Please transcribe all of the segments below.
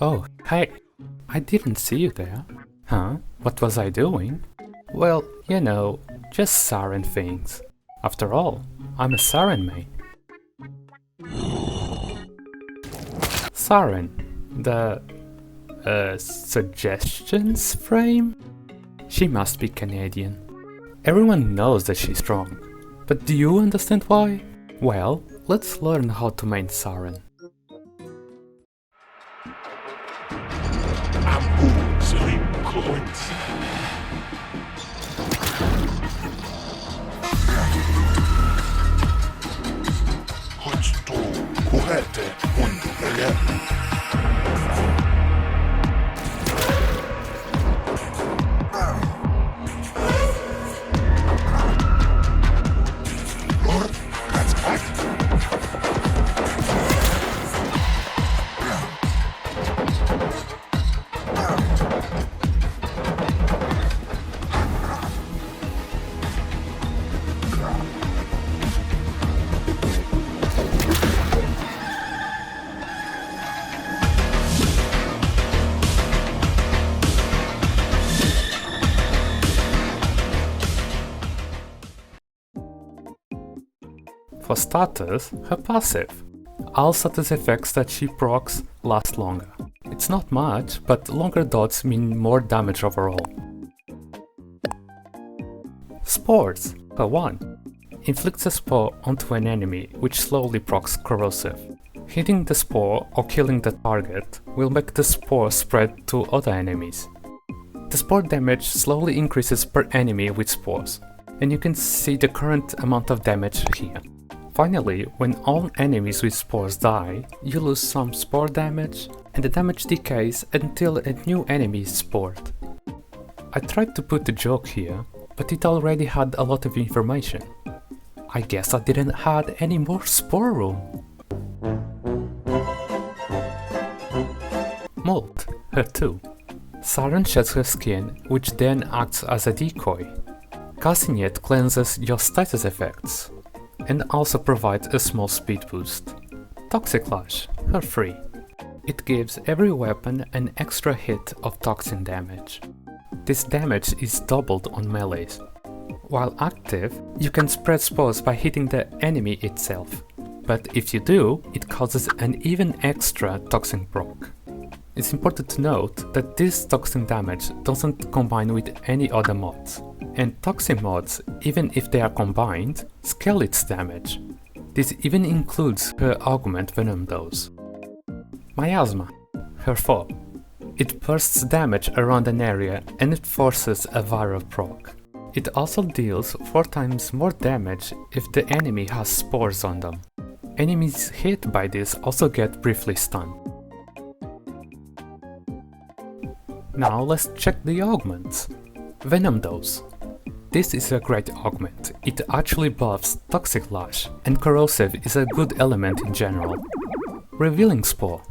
Oh, hey, I didn't see you there. Huh? What was I doing? Well, you know, just Saryn things. After all, I'm a Saryn Main. Saryn, the suggestions frame? She must be Canadian. Everyone knows that she's strong, but do you understand why? Well, let's learn how to main Saryn. For starters, her passive. All status effects that she procs last longer. It's not much, but longer dots mean more damage overall. Spores, her 1. Inflicts a spore onto an enemy which slowly procs corrosive. Hitting the spore or killing the target will make the spore spread to other enemies. The spore damage slowly increases per enemy with spores, and you can see the current amount of damage here. Finally, when all enemies with spores die, you lose some spore damage, and the damage decays until a new enemy is spored. I tried to put a joke here, but it already had a lot of information. I guess I didn't add any more spore room. Molt, her 2. Saryn sheds her skin, which then acts as a decoy. Casting it cleanses your status effects, and also provides a small speed boost. Toxic Lash, her 3. It gives every weapon an extra hit of toxin damage. This damage is doubled on melees. While active, you can spread spores by hitting the enemy itself, but if you do, it causes an even extra toxin proc. It's important to note that this toxin damage doesn't combine with any other mods, and toxin mods, even if they are combined, scale its damage. This even includes her Augment Venom dose. Miasma, her 4. It bursts damage around an area and it forces a viral proc. It also deals 4 times more damage if the enemy has spores on them. Enemies hit by this also get briefly stunned. Now let's check the augments. Venom Dose. This is a great augment. It actually buffs Toxic Lash, and Corrosive is a good element in general. Revealing Spore.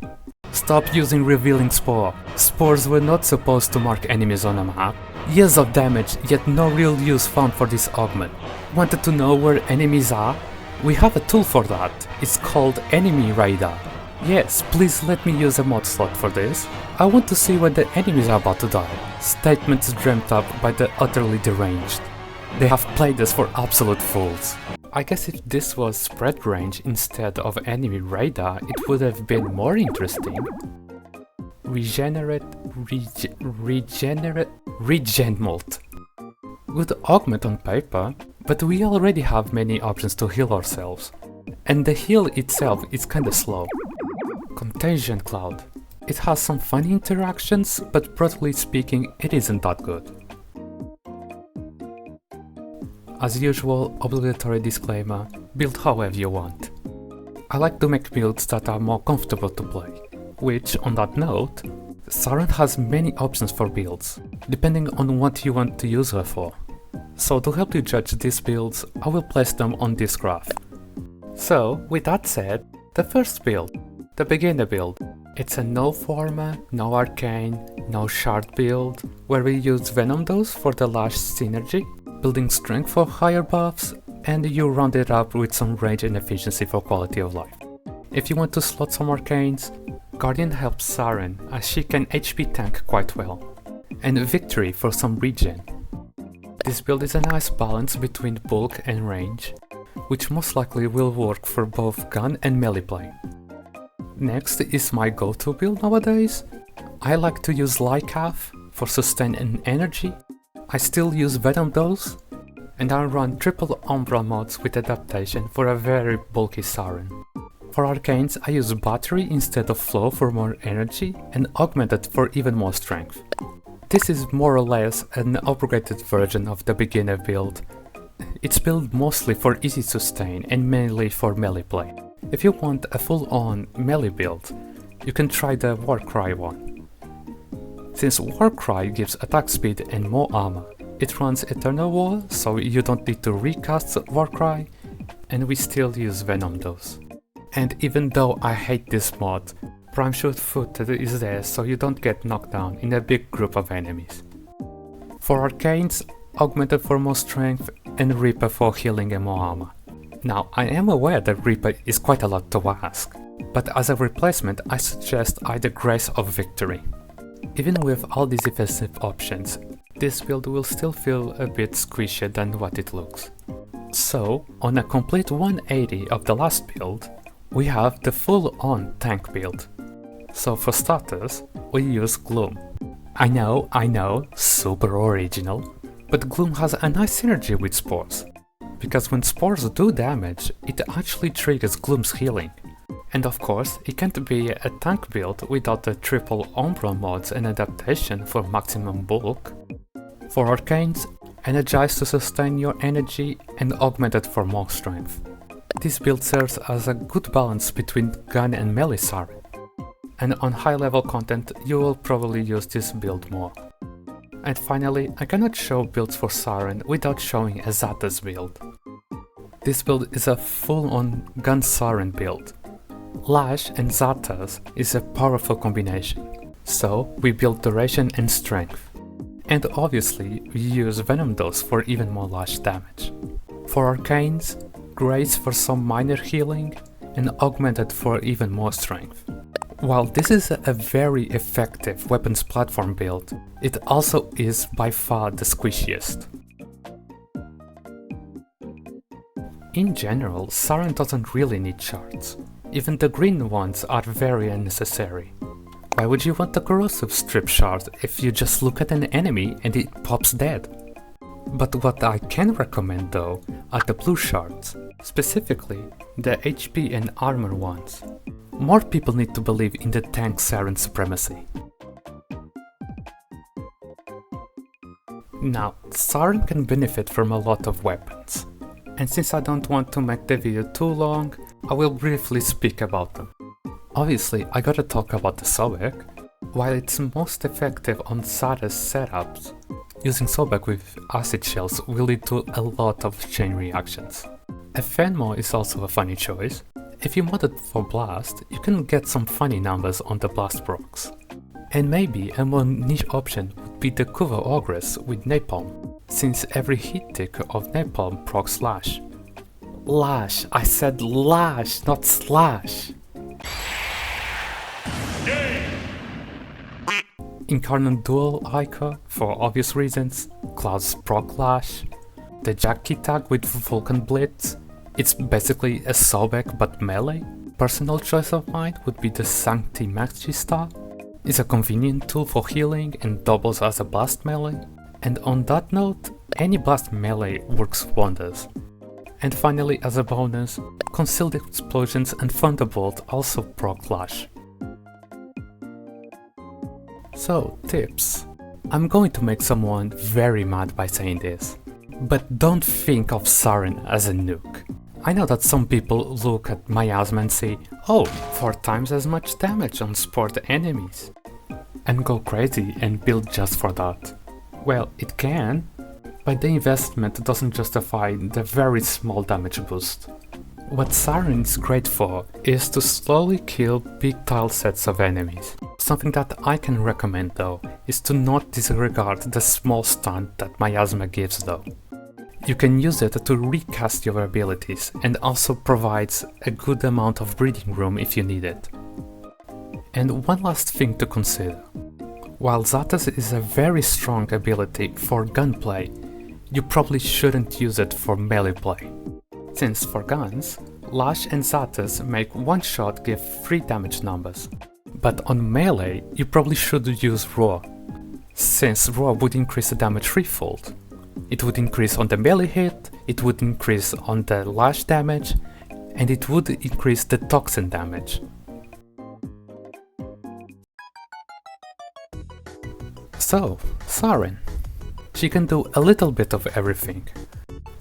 Stop using Revealing Spore. Spores were not supposed to mark enemies on a map. Years of damage, yet no real use found for this augment. Wanted to know where enemies are? We have a tool for that. It's called Enemy Radar. Yes, please let me use a mod slot for this. I want to see when the enemies are about to die. Statements dreamt up by the utterly deranged. They have played us for absolute fools. I guess if this was spread range instead of enemy radar, it would have been more interesting. Regen Molt. Good augment on paper, but we already have many options to heal ourselves. And the heal itself is kinda slow. Contagion Cloud. It has some funny interactions, but broadly speaking, it isn't that good. As usual, obligatory disclaimer, build however you want. I like to make builds that are more comfortable to play, which, on that note, Saryn has many options for builds, depending on what you want to use her for. So to help you judge these builds, I will place them on this graph. So, with that said, the first build, the beginner build. It's a no Forma, no Arcane, no Shard build, where we use Venom Dose for the Lash synergy, building strength for higher buffs, and you round it up with some range and efficiency for quality of life. If you want to slot some Arcanes, Guardian helps Saryn as she can HP tank quite well, and Victory for some regen. This build is a nice balance between bulk and range, which most likely will work for both gun and melee play. Next is my go-to build nowadays. I like to use Lycath for sustain and energy. I still use Venom Dose, and I run triple Umbra mods with adaptation for a very bulky Saryn. For arcanes, I use Battery instead of Flow for more energy and Augmented for even more strength. This is more or less an upgraded version of the beginner build. It's built mostly for easy sustain and mainly for melee play. If you want a full-on melee build, you can try the Warcry one. Since Warcry gives attack speed and more armor, it runs Eternal War, so you don't need to recast Warcry, and we still use Venom Dose. And even though I hate this mod, Prime Shoot Footed is there so you don't get knocked down in a big group of enemies. For arcanes, Augmented for more strength and Reaper for healing and more armor. Now, I am aware that Reaper is quite a lot to ask, but as a replacement I suggest either Grace or Victory. Even with all these defensive options, this build will still feel a bit squishier than what it looks. So, on a complete 180 of the last build, we have the full-on tank build. So for starters, we use Gloom. I know, super original, but Gloom has a nice synergy with Spores, because when Spores do damage, it actually triggers Gloom's healing. And of course, it can't be a tank build without the triple Umbra mods and adaptation for maximum bulk. For arcanes, Energize to sustain your energy and Augmented for more strength. This build serves as a good balance between gun and melee Saryn, and on high level content you will probably use this build more. And finally, I cannot show builds for Saryn without showing a Xata's build. This build is a full-on gun Saryn build. Lash and Xata's is a powerful combination, so we build duration and strength. And obviously we use Venom Dose for even more Lash damage. For arcanes, Grace for some minor healing and Augmented for even more strength. While this is a very effective weapons platform build, it also is by far the squishiest. In general, Saryn doesn't really need shards. Even the green ones are very unnecessary. Why would you want a corrosive strip shard if you just look at an enemy and it pops dead? But what I can recommend though are the blue shards, specifically the HP and armor ones. More people need to believe in the tank Saryn supremacy. Now, Saryn can benefit from a lot of weapons, and since I don't want to make the video too long, I will briefly speak about them. Obviously, I gotta talk about the Sobek. While it's most effective on Xata's setups, using Sobek with acid shells will lead to a lot of chain reactions. A Fenmo is also a funny choice. If you mod it for Blast, you can get some funny numbers on the Blast procs. And maybe a more niche option would be the Kuva Ogress with Napalm, since every hit tick of Napalm procs Lash. Lash! I said Lash, not Slash! Incarnate Dual Ica for obvious reasons, Cloud's proc Lash, the Jackie tag with Vulcan Blitz. It's basically a Sobek but melee. Personal choice of mine would be the Sancti Magista. It's a convenient tool for healing and doubles as a blast melee. And on that note, any blast melee works wonders. And finally, as a bonus, Concealed Explosions and Thunderbolt also proc Lash. So, tips. I'm going to make someone very mad by saying this, but don't think of Saryn as a nuke. I know that some people look at Miasma and say, oh, 4 times as much damage on sport enemies, and go crazy and build just for that. Well, it can, but the investment doesn't justify the very small damage boost. What Saryn is great for is to slowly kill big tile sets of enemies. Something that I can recommend though is to not disregard the small stun that Miasma gives though. You can use it to recast your abilities and also provides a good amount of breathing room if you need it. And one last thing to consider. While Xatas is a very strong ability for gunplay, you probably shouldn't use it for melee play. Since for guns, Lash and Xatas make one shot give 3 damage numbers. But on melee, you probably should use Roar, since Roar would increase the damage threefold. It would increase on the melee hit, it would increase on the Lash damage, and it would increase the toxin damage. So, Saryn. She can do a little bit of everything,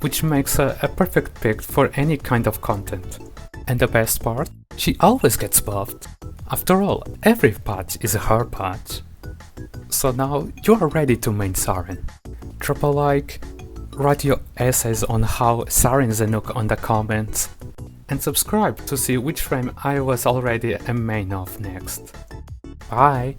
which makes her a perfect pick for any kind of content. And the best part? She always gets buffed. After all, every patch is her patch. So now you are ready to main Saryn. Drop a like, write your essays on how Saryn is a nuke on the comments, and subscribe to see which frame I was already a main of next. Bye!